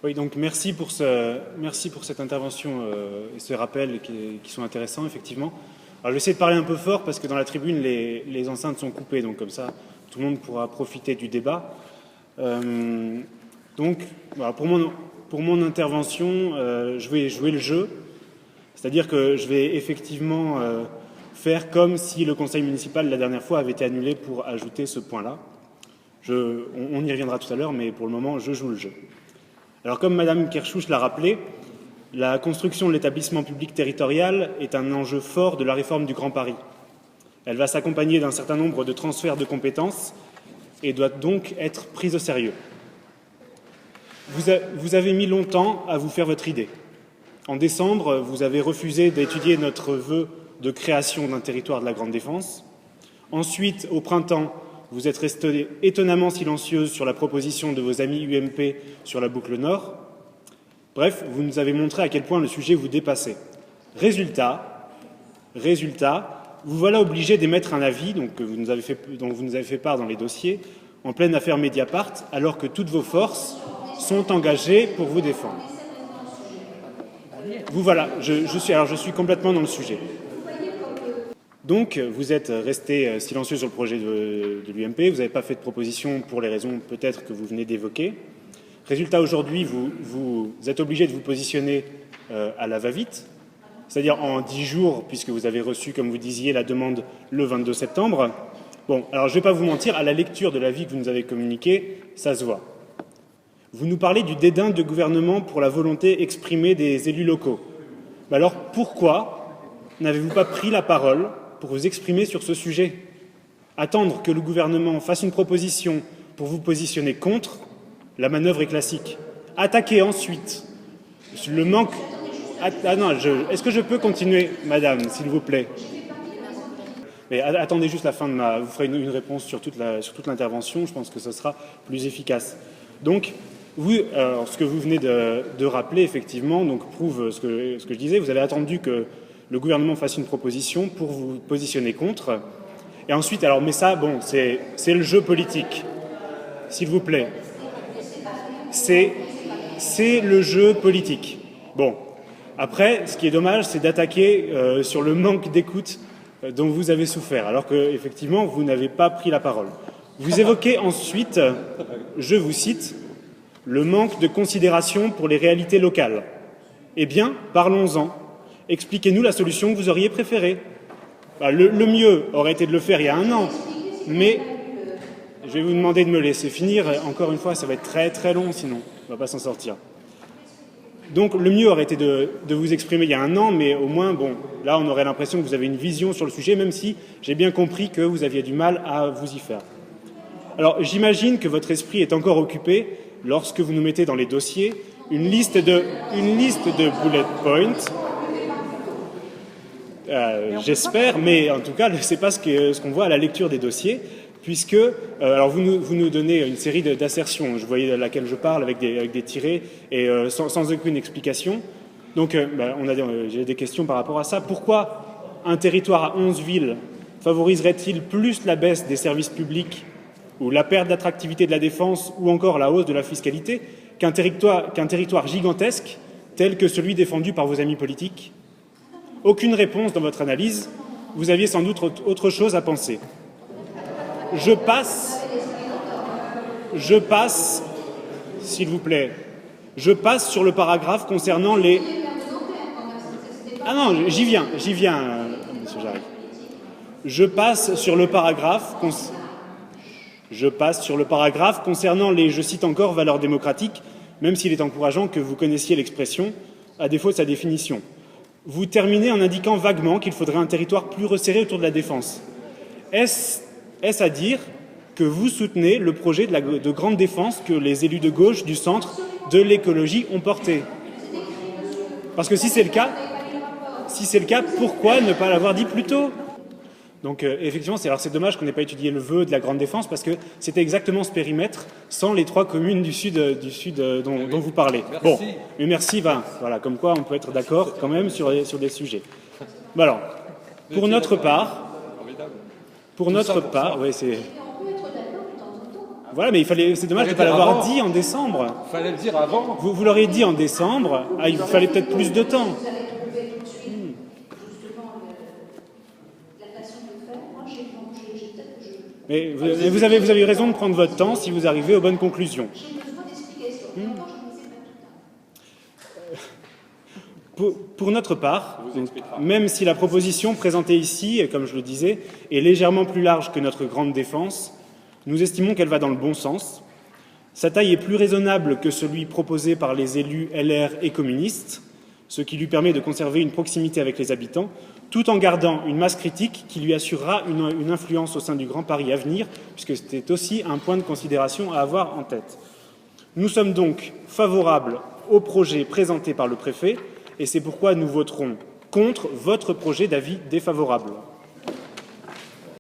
Oui, donc merci pour cette intervention et ce rappel qui sont intéressants, effectivement. Alors, je vais essayer de parler un peu fort parce que dans la tribune, les enceintes sont coupées, donc comme ça, tout le monde pourra profiter du débat. Donc, voilà, pour mon intervention, je vais jouer le jeu, c'est-à-dire que je vais effectivement faire comme si le conseil municipal, la dernière fois, avait été annulé pour ajouter ce point-là. On y reviendra tout à l'heure, mais pour le moment, je joue le jeu. Alors, comme Madame Kershouch l'a rappelé, la construction de l'établissement public territorial est un enjeu fort de la réforme du Grand Paris. Elle va s'accompagner d'un certain nombre de transferts de compétences et doit donc être prise au sérieux. Vous avez mis longtemps à vous faire votre idée. En décembre, vous avez refusé d'étudier notre vœu de création d'un territoire de la Grande Défense. Ensuite, au printemps, vous êtes resté étonnamment silencieuse sur la proposition de vos amis UMP sur la boucle Nord. Bref, vous nous avez montré à quel point le sujet vous dépassait. Résultat, vous voilà obligé d'émettre un avis dont vous nous avez fait part dans les dossiers, en pleine affaire Mediapart, alors que toutes vos forces sont engagées pour vous défendre. Vous voilà, je suis complètement dans le sujet. Donc, vous êtes resté silencieux sur le projet de l'UMP, vous n'avez pas fait de proposition pour les raisons peut-être que vous venez d'évoquer. Résultat, aujourd'hui, vous êtes obligé de vous positionner à la va-vite, c'est-à-dire en 10 jours, puisque vous avez reçu, comme vous disiez, la demande le 22 septembre. Bon, alors je ne vais pas vous mentir, à la lecture de l'avis que vous nous avez communiqué, ça se voit. Vous nous parlez du dédain de gouvernement pour la volonté exprimée des élus locaux. Mais alors, pourquoi n'avez-vous pas pris la parole pour vous exprimer sur ce sujet? Attendre que le gouvernement fasse une proposition pour vous positionner contre, la manœuvre est classique. Attaquer ensuite le manque... Est-ce que je peux continuer, madame, s'il vous plaît? Mais attendez juste la fin de vous ferez une réponse sur toute l'intervention, je pense que ce sera plus efficace. Donc, ce que vous venez de rappeler, effectivement, donc, prouve ce que je disais. Vous avez attendu que le gouvernement fasse une proposition pour vous positionner contre. Et ensuite, mais ça, bon, c'est le jeu politique. S'il vous plaît. C'est le jeu politique. Bon. Après, ce qui est dommage, c'est d'attaquer sur le manque d'écoute dont vous avez souffert, alors qu'effectivement, vous n'avez pas pris la parole. Vous évoquez ensuite, je vous cite, le manque de considération pour les réalités locales. Eh bien, parlons-en. Expliquez-nous la solution que vous auriez préférée. Le mieux aurait été de le faire il y a 1 an, mais je vais vous demander de me laisser finir. Encore une fois, ça va être très très long, sinon on ne va pas s'en sortir. Donc le mieux aurait été de vous exprimer il y a 1 an, mais au moins, bon, là on aurait l'impression que vous avez une vision sur le sujet, même si j'ai bien compris que vous aviez du mal à vous y faire. Alors j'imagine que votre esprit est encore occupé lorsque vous nous mettez dans les dossiers une liste de bullet points. J'espère, mais en tout cas, ce n'est pas ce qu'on voit à la lecture des dossiers, puisque alors vous nous donnez une série d'assertions, je voyais laquelle je parle, avec des tirets et sans aucune explication. Donc, j'ai des questions par rapport à ça. Pourquoi un territoire à 11 villes favoriserait-il plus la baisse des services publics ou la perte d'attractivité de la défense ou encore la hausse de la fiscalité qu'un territoire gigantesque tel que celui défendu par vos amis politiques? Aucune réponse dans votre analyse. Vous aviez sans doute autre chose à penser. Je passe, s'il vous plaît. Je passe sur le paragraphe concernant les... Ah non, j'y viens, monsieur Jarry. Je passe sur le paragraphe concernant les, je cite encore, valeurs démocratiques, même s'il est encourageant que vous connaissiez l'expression, à défaut de sa définition. Vous terminez en indiquant vaguement qu'il faudrait un territoire plus resserré autour de la défense. Est-ce à dire que vous soutenez le projet de grande défense que les élus de gauche, du centre, de l'écologie ont porté? Parce que si c'est le cas, pourquoi ne pas l'avoir dit plus tôt? Donc effectivement, c'est dommage qu'on n'ait pas étudié le vœu de la grande défense, parce que c'était exactement ce périmètre sans les 3 communes du sud dont vous parlez. Merci. Bon, mais merci, voilà, comme quoi on peut être d'accord quand même sur des sujets. Bon, alors, pour notre part, oui, c'est... Voilà, mais c'est dommage de ne pas l'avoir dit en décembre. Il fallait le dire avant. Vous l'auriez dit en décembre, il fallait peut-être plus de temps. Mais vous avez eu raison de prendre votre temps si vous arrivez aux bonnes conclusions. Pour notre part, même si la proposition présentée ici, comme je le disais, est légèrement plus large que notre grande défense, nous estimons qu'elle va dans le bon sens. Sa taille est plus raisonnable que celui proposé par les élus LR et communistes, ce qui lui permet de conserver une proximité avec les habitants, tout en gardant une masse critique qui lui assurera une influence au sein du Grand Paris à venir, puisque c'était aussi un point de considération à avoir en tête. Nous sommes donc favorables au projet présenté par le préfet, et c'est pourquoi nous voterons contre votre projet d'avis défavorable.